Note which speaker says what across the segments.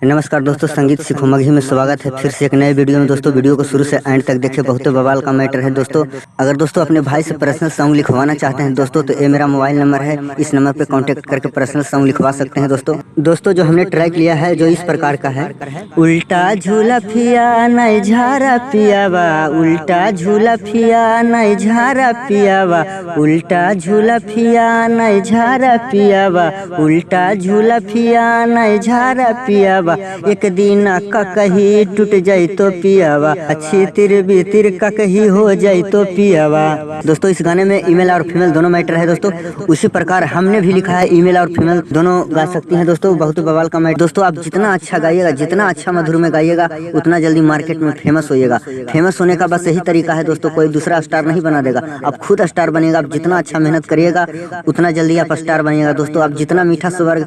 Speaker 1: नमस्कार दोस्तों, संगीत सीखो मगही में स्वागत है फिर से एक नए वीडियो में। दोस्तों वीडियो को शुरू से एंड तक देखें, बहुत बवाल का मैटर है दोस्तों। अगर दोस्तों अपने भाई से पर्सनल सॉन्ग लिखवाना चाहते हैं दोस्तों, तो ये मेरा मोबाइल नंबर है, इस नंबर पे कांटेक्ट करके पर्सनल सॉन्ग लिखवा सकते हैं दोस्तों जो हमने ट्रैक लिया है जो इस प्रकार का है। उल्टा झूला फिया नहीं झारा पियावा, उल्टा झूला फिया नहीं झारा पियावा, उल्टा झूला फिया नहीं झारा पियावा, उल्टा झूला फिया नहीं झारा पियावा। एक दिन का कही टूट जाई तो पियावा, अच्छी तिर बीतिर का कही हो जाई तो पियावा। दोस्तों इस गाने में ईमेल और फीमेल दोनों मैटर है दोस्तों। उसी प्रकार हमने भी लिखा है, ईमेल और फीमेल दोनों गा सकती हैं दोस्तों। बहुत बवाल का मैटर दोस्तों। आप जितना अच्छा गाइएगा, जितना अच्छा मधुर में गाइएगा, उतना जल्दी मार्केट में फेमस होइएगा। फेमस होने का बस यही तरीका है दोस्तों, कोई दूसरा स्टार नहीं बना देगा, आप खुद स्टार बनेगा। आप जितना अच्छा मेहनत करिएगा उतना जल्दी आप स्टार बनिएगा दोस्तों। आप जितना मीठा स्वर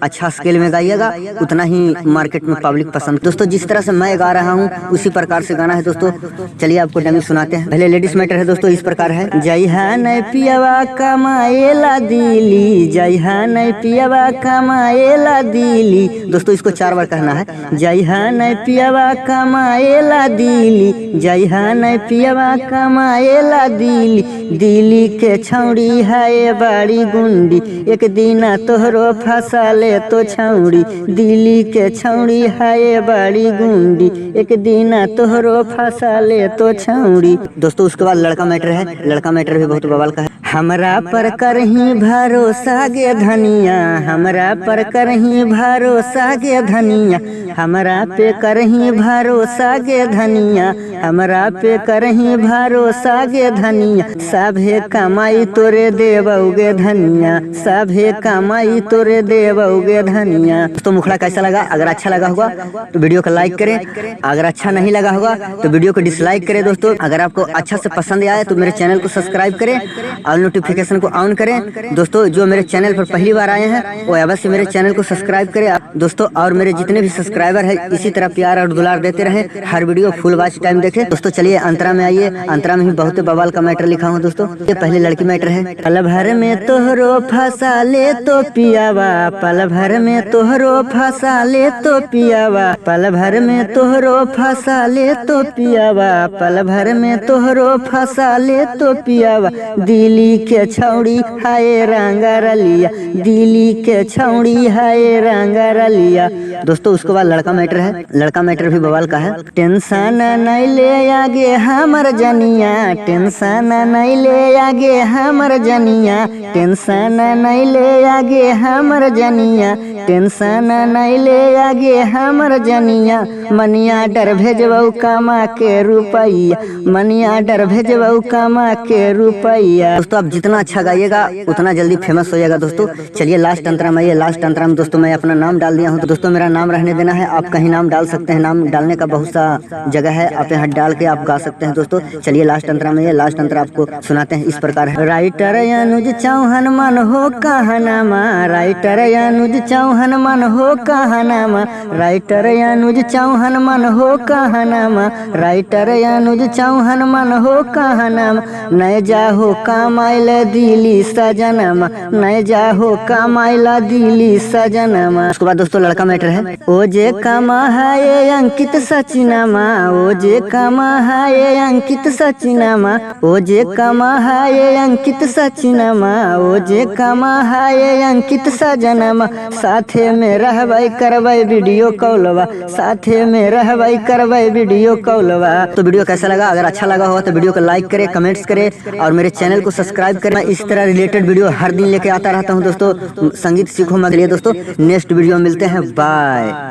Speaker 1: अच्छा स्केल में गाइएगा उतना ही मार्केट में पब्लिक पसंद। दोस्तों जिस तरह से मैं गा रहा हूँ उसी प्रकार से गाना है दोस्तों। चलिए आपको डमी सुनाते हैं। पहले लेडीज मैटर है दोस्तों, इस प्रकार है। जय है नहीं पियावा कमाएला दिली, जय है नहीं पियावा कमाएला दिली। दोस्तों इसको 4 बार कहना है। जय है नहीं पियावा कमाएला दिली, जय है नहीं पियावा कमाएला दिली। दिली के छौड़ी है बड़ी गुंडी, एक दिन तोहरो फंसा ले तो छौड़ी। दिली के छौड़ी है बड़ी गुंडी, एक दिन तोहरो फंसा ले तो छौड़ी। दोस्तों उसके बाद लड़का मैटर है। लड़का मैटर भी बहुत बवाल का है। हमरा पर करही भरोसा गे धनिया, हमरा पर करही भरोसा गे धनिया, हमरा पे करही भरोसा गे धनिया, हमरा पे करही भरोसा गे धनिया। सभे कमाई तोरे देवोगे धनिया, सभे कमाई तोरे देवोगे धनिया। तो मुखड़ा कैसा लगा? अगर अच्छा लगा होगा तो वीडियो को लाइक करें, अगर अच्छा नहीं लगा होगा तो वीडियो को डिसलाइक करें दोस्तों। अगर आपको अच्छा से पसंद आए तो मेरे चैनल को सब्सक्राइब करें और नोटिफिकेशन को ऑन करें दोस्तों। जो मेरे चैनल पर पहली बार आए हैं वो अवश्य मेरे चैनल को सब्सक्राइब करें दोस्तों। और मेरे जितने भी सब्सक्राइबर हैं इसी तरह प्यार और दुलार देते रहे, हर वीडियो फुल वॉच टाइम देखें दोस्तों। चलिए अंतरा में आइए। अंतरा में ही बहुत बवाल का मैटर लिखा हूँ दोस्तों। ये पहले लड़की मैटर है। पल भर में तोहरो फंसा ले तो पियावा, पल भर में तोहरो फंसा ले तो पियावा, पल भर में तोहरो फंसा ले तो पियावा, पल भर में तोहरो फंसा ले तो पियावा। दिली के छौड़ी हाय रंगरलिया, दिली के छौड़ी हाय रंगरलिया। दोस्तों उसके बाद लड़का मैटर है। लड़का मैटर भी बवाल का है। टेंशन नहीं ले आगे हमर जनिया, टेंशन नहीं ले आगे हमर जनिया, टेंशन नहीं ले आगे हमर जनिया, टेंशन नहीं ले आगे हमर जनिया। मनिया डर भेजबऊ कमा के रुपैया, मनिया डर भेजबऊ कमा के रुपैया। दोस्तों आप जितना अच्छा गाइएगा उतना जल्दी फेमस हो जाएगा दोस्तों। चलिए लास्ट अंतरा में आइए। लास्ट अंतरा में दोस्तों मैं अपना नाम डाल दिया हूँ, तो दोस्तों मेरा नाम रहने देना है। आप कहीं नाम डाल सकते हैं, नाम डालने का बहुत सा जगह है, आप यहाँ डाल के आप गा सकते हैं दोस्तों। चलिए लास्ट अंतरा में, ये लास्ट अंतरा आपको सुनाते हैं। इस प्रकार है। राइटर अनुज चौहान मन हो कहनामा, राइटर अनुज चौहान मन हो कहनामा, राइटर अनुज चौहान मन हो कहनामा, राइटर अनुज चौहान मन हो कहनामा। नहीं जाहो कमाइल दिली सजनमा, नहीं जाहो कमाइल दिली सजनमा। उसके बाद दोस्तों लड़का मैटर है। ओ जे कमा है अंकित सचिनमा, ओ जे कमा है अंकित सचिनमा, ओ जे कमा है अंकित सचिनमा, ओ जे कमा है अंकित सजनमा। साथे में रहबै करबै वीडियो कॉलवा, साथे में रहबै करबै वीडियो कॉलवा। तो वीडियो कैसा लगा? अगर अच्छा लगा होगा तो वीडियो को लाइक करें, कमेंट्स करें और मेरे चैनल को सब्सक्राइब करें। मैं इस तरह रिलेटेड वीडियो हर दिन लेके आता रहता हूँ दोस्तों। संगीत सीखो मगलिए दोस्तों। नेक्स्ट वीडियो मिलते हैं, बाय।